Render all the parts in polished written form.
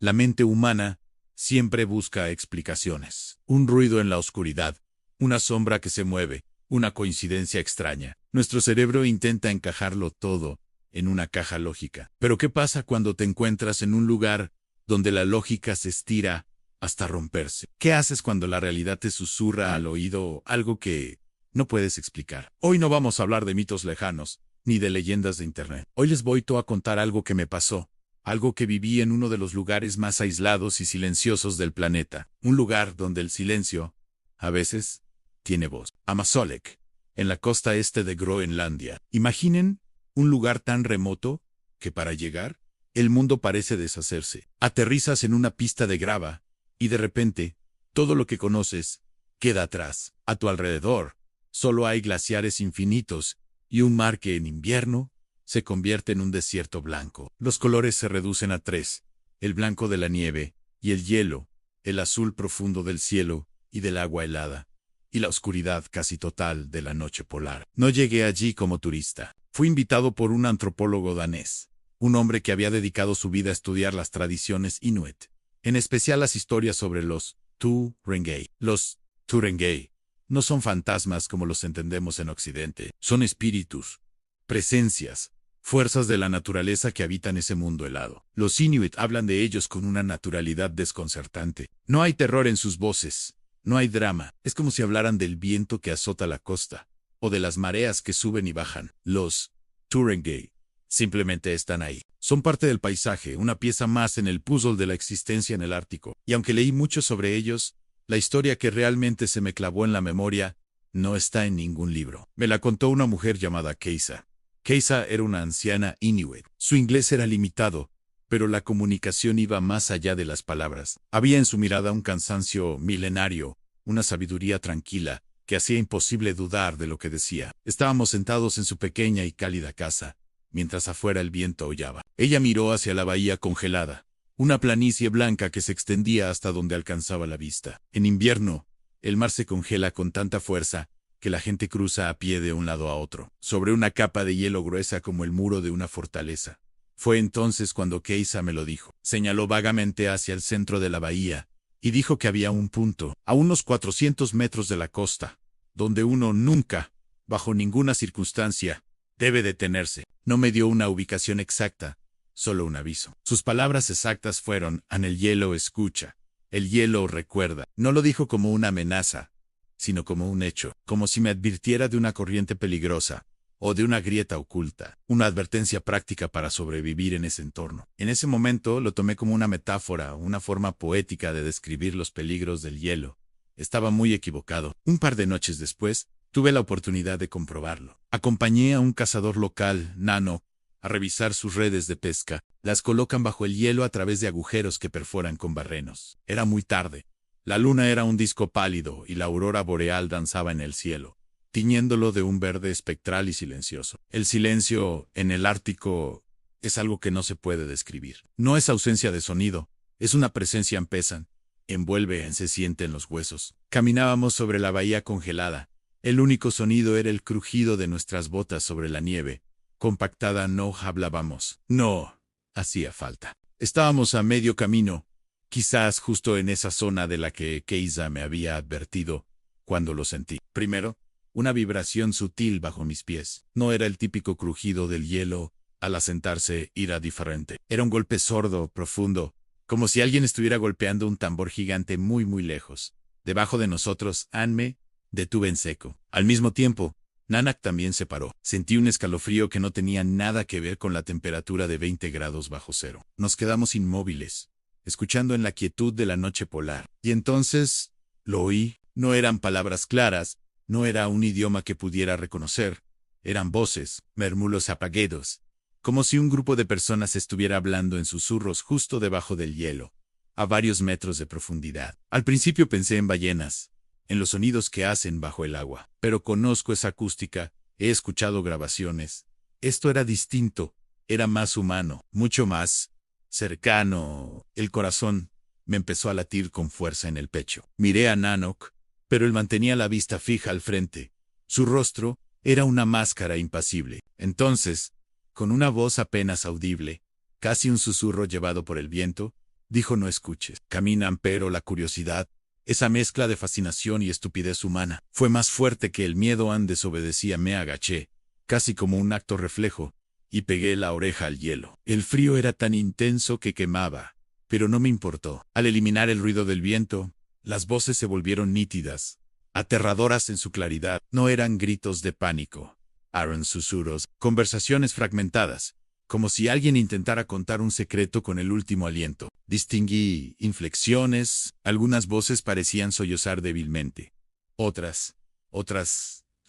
La mente humana siempre busca explicaciones. Un ruido en la oscuridad, una sombra que se mueve, una coincidencia extraña. Nuestro cerebro intenta encajarlo todo en una caja lógica. Pero ¿qué pasa cuando te encuentras en un lugar donde la lógica se estira hasta romperse? ¿Qué haces cuando la realidad te susurra al oído algo que no puedes explicar? Hoy no vamos a hablar de mitos lejanos, ni de leyendas de internet. Hoy les voy a contar algo que me pasó, algo que viví en uno de los lugares más aislados y silenciosos del planeta. Un lugar donde el silencio, a veces, tiene voz. Amazolek, en la costa este de Groenlandia. Imaginen un lugar tan remoto que para llegar, el mundo parece deshacerse. Aterrizas en una pista de grava y de repente, todo lo que conoces queda atrás. A tu alrededor, solo hay glaciares infinitos y un mar que en invierno se convierte en un desierto blanco. Los colores se reducen a tres: el blanco de la nieve y el hielo, el azul profundo del cielo y del agua helada, y la oscuridad casi total de la noche polar. No llegué allí como turista. Fui invitado por un antropólogo danés, un hombre que había dedicado su vida a estudiar las tradiciones inuit, en especial las historias sobre los Turengai. Los Turengai no son fantasmas como los entendemos en Occidente, son espíritus, presencias, fuerzas de la naturaleza que habitan ese mundo helado. Los inuit hablan de ellos con una naturalidad desconcertante. No hay terror en sus voces. No hay drama. Es como si hablaran del viento que azota la costa, o de las mareas que suben y bajan. Los Turengai simplemente están ahí. Son parte del paisaje, una pieza más en el puzzle de la existencia en el Ártico. Y aunque leí mucho sobre ellos, la historia que realmente se me clavó en la memoria no está en ningún libro. Me la contó una mujer llamada Keisa. Keisa era una anciana inuit. Su inglés era limitado, pero la comunicación iba más allá de las palabras. Había en su mirada un cansancio milenario, una sabiduría tranquila, que hacía imposible dudar de lo que decía. Estábamos sentados en su pequeña y cálida casa, mientras afuera el viento aullaba. Ella miró hacia la bahía congelada, una planicie blanca que se extendía hasta donde alcanzaba la vista. En invierno, el mar se congela con tanta fuerza que la gente cruza a pie de un lado a otro, sobre una capa de hielo gruesa como el muro de una fortaleza. Fue entonces cuando Keisa me lo dijo. Señaló vagamente hacia el centro de la bahía y dijo que había un punto, a unos 400 metros de la costa, donde uno nunca, bajo ninguna circunstancia, debe detenerse. No me dio una ubicación exacta, solo un aviso. Sus palabras exactas fueron: "En el hielo escucha, el hielo recuerda". No lo dijo como una amenaza, sino como un hecho, como si me advirtiera de una corriente peligrosa o de una grieta oculta, una advertencia práctica para sobrevivir en ese entorno. En ese momento lo tomé como una metáfora, una forma poética de describir los peligros del hielo. Estaba muy equivocado. Un par de noches después, tuve la oportunidad de comprobarlo. Acompañé a un cazador local, Nano, a revisar sus redes de pesca. Las colocan bajo el hielo a través de agujeros que perforan con barrenos. Era muy tarde. La luna era un disco pálido y la aurora boreal danzaba en el cielo, tiñéndolo de un verde espectral y silencioso. El silencio en el Ártico es algo que no se puede describir. No es ausencia de sonido, es una presencia espesa, envuelve, se siente en los huesos. Caminábamos sobre la bahía congelada. El único sonido era el crujido de nuestras botas sobre la nieve. Compactada. No hablábamos. No hacía falta. Estábamos a medio camino, quizás justo en esa zona de la que Keisa me había advertido, cuando lo sentí. Primero, una vibración sutil bajo mis pies. No era el típico crujido del hielo. Al asentarse, era diferente. Era un golpe sordo, profundo, como si alguien estuviera golpeando un tambor gigante muy muy lejos. Debajo de nosotros, me detuve en seco. Al mismo tiempo, Nanak también se paró. Sentí un escalofrío que no tenía nada que ver con la temperatura de 20 grados bajo cero. Nos quedamos inmóviles, escuchando en la quietud de la noche polar. Y entonces, lo oí. No eran palabras claras, no era un idioma que pudiera reconocer. Eran voces, murmullos apagados, como si un grupo de personas estuviera hablando en susurros justo debajo del hielo, a varios metros de profundidad. Al principio pensé en ballenas, en los sonidos que hacen bajo el agua, pero conozco esa acústica, he escuchado grabaciones. Esto era distinto, era más humano, mucho más cercano. El corazón me empezó a latir con fuerza en el pecho. Miré a Nanook, pero él mantenía la vista fija al frente. Su rostro era una máscara impasible. Entonces, con una voz apenas audible, casi un susurro llevado por el viento, Dijo no escuches. Caminan, pero la curiosidad, esa mezcla de fascinación y estupidez humana, fue más fuerte que el miedo. Desobedecía. Me agaché, casi como un acto reflejo, y pegué la oreja al hielo. El frío era tan intenso que quemaba, pero no me importó. Al eliminar el ruido del viento, las voces se volvieron nítidas, aterradoras en su claridad. No eran gritos de pánico, eran susurros, conversaciones fragmentadas, como si alguien intentara contar un secreto con el último aliento. Distinguí inflexiones, algunas voces parecían sollozar débilmente. Otras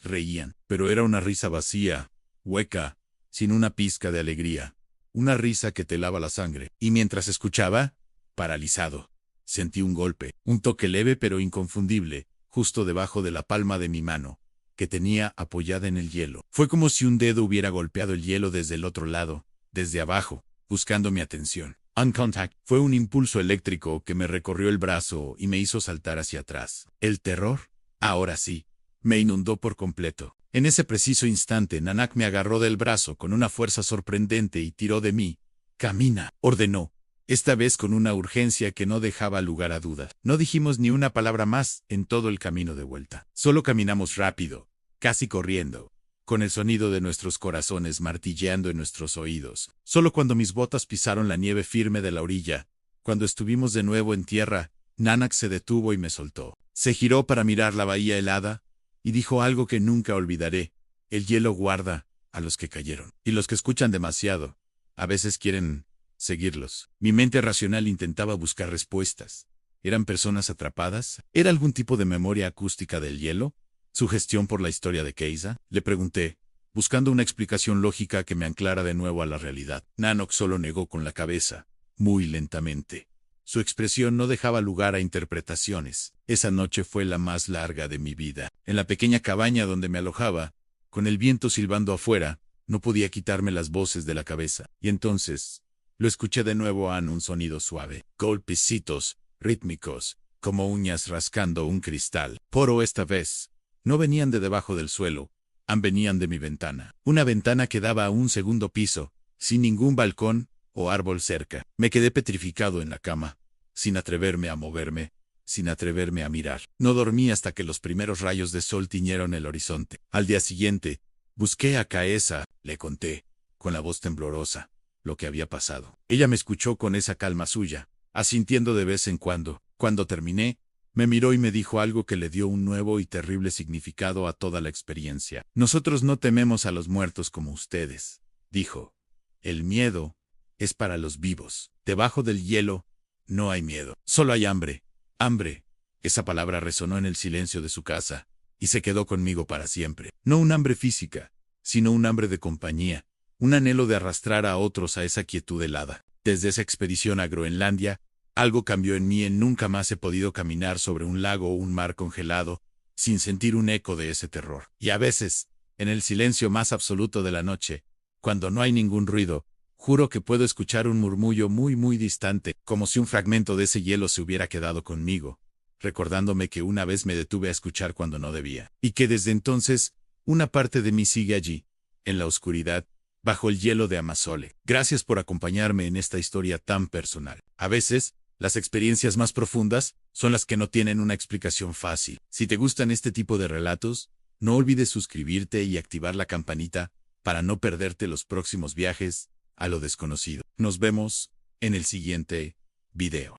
reían, pero era una risa vacía, hueca, sin una pizca de alegría. Una risa que te lava la sangre. Y mientras escuchaba, paralizado, sentí un golpe, un toque leve pero inconfundible, justo debajo de la palma de mi mano, que tenía apoyada en el hielo. Fue como si un dedo hubiera golpeado el hielo desde el otro lado, desde abajo, buscando mi atención. Uncontact fue un impulso eléctrico que me recorrió el brazo y me hizo saltar hacia atrás. El terror, ahora sí, me inundó por completo. En ese preciso instante, Nanak me agarró del brazo con una fuerza sorprendente y tiró de mí. «Camina», ordenó, esta vez con una urgencia que no dejaba lugar a dudas. No dijimos ni una palabra más en todo el camino de vuelta. Solo caminamos rápido, casi corriendo, con el sonido de nuestros corazones martilleando en nuestros oídos. Solo cuando mis botas pisaron la nieve firme de la orilla, cuando estuvimos de nuevo en tierra, Nanak se detuvo y me soltó. Se giró para mirar la bahía helada, y dijo algo que nunca olvidaré: el hielo guarda a los que cayeron. Y los que escuchan demasiado, a veces quieren seguirlos. Mi mente racional intentaba buscar respuestas. ¿Eran personas atrapadas? ¿Era algún tipo de memoria acústica del hielo? ¿Sugestión por la historia de Keisa? Le pregunté, buscando una explicación lógica que me anclara de nuevo a la realidad. Nanak solo negó con la cabeza, muy lentamente. Su expresión no dejaba lugar a interpretaciones. Esa noche fue la más larga de mi vida. En la pequeña cabaña donde me alojaba, con el viento silbando afuera, no podía quitarme las voces de la cabeza. Y entonces, lo escuché de nuevo en un sonido suave. Golpecitos, rítmicos, como uñas rascando un cristal. Pero esta vez, no venían de debajo del suelo, venían de mi ventana. Una ventana que daba a un segundo piso, sin ningún balcón o árbol cerca. Me quedé petrificado en la cama, sin atreverme a moverme, sin atreverme a mirar. No dormí hasta que los primeros rayos de sol tiñeron el horizonte. Al día siguiente, busqué a Caesa, le conté, con la voz temblorosa, lo que había pasado. Ella me escuchó con esa calma suya, asintiendo de vez en cuando. Cuando terminé, me miró y me dijo algo que le dio un nuevo y terrible significado a toda la experiencia. Nosotros no tememos a los muertos como ustedes, dijo. El miedo es para los vivos. Debajo del hielo no hay miedo, solo hay hambre. Hambre. Esa palabra resonó en el silencio de su casa y se quedó conmigo para siempre. No un hambre física, sino un hambre de compañía, un anhelo de arrastrar a otros a esa quietud helada. Desde esa expedición a Groenlandia, algo cambió en mí. Nunca más he podido caminar sobre un lago o un mar congelado sin sentir un eco de ese terror. Y a veces, en el silencio más absoluto de la noche, cuando no hay ningún ruido, juro que puedo escuchar un murmullo muy distante, como si un fragmento de ese hielo se hubiera quedado conmigo, recordándome que una vez me detuve a escuchar cuando no debía, y que desde entonces, una parte de mí sigue allí, en la oscuridad, bajo el hielo de Amasole. Gracias por acompañarme en esta historia tan personal. A veces, las experiencias más profundas son las que no tienen una explicación fácil. Si te gustan este tipo de relatos, no olvides suscribirte y activar la campanita para no perderte los próximos viajes a lo desconocido. Nos vemos en el siguiente video.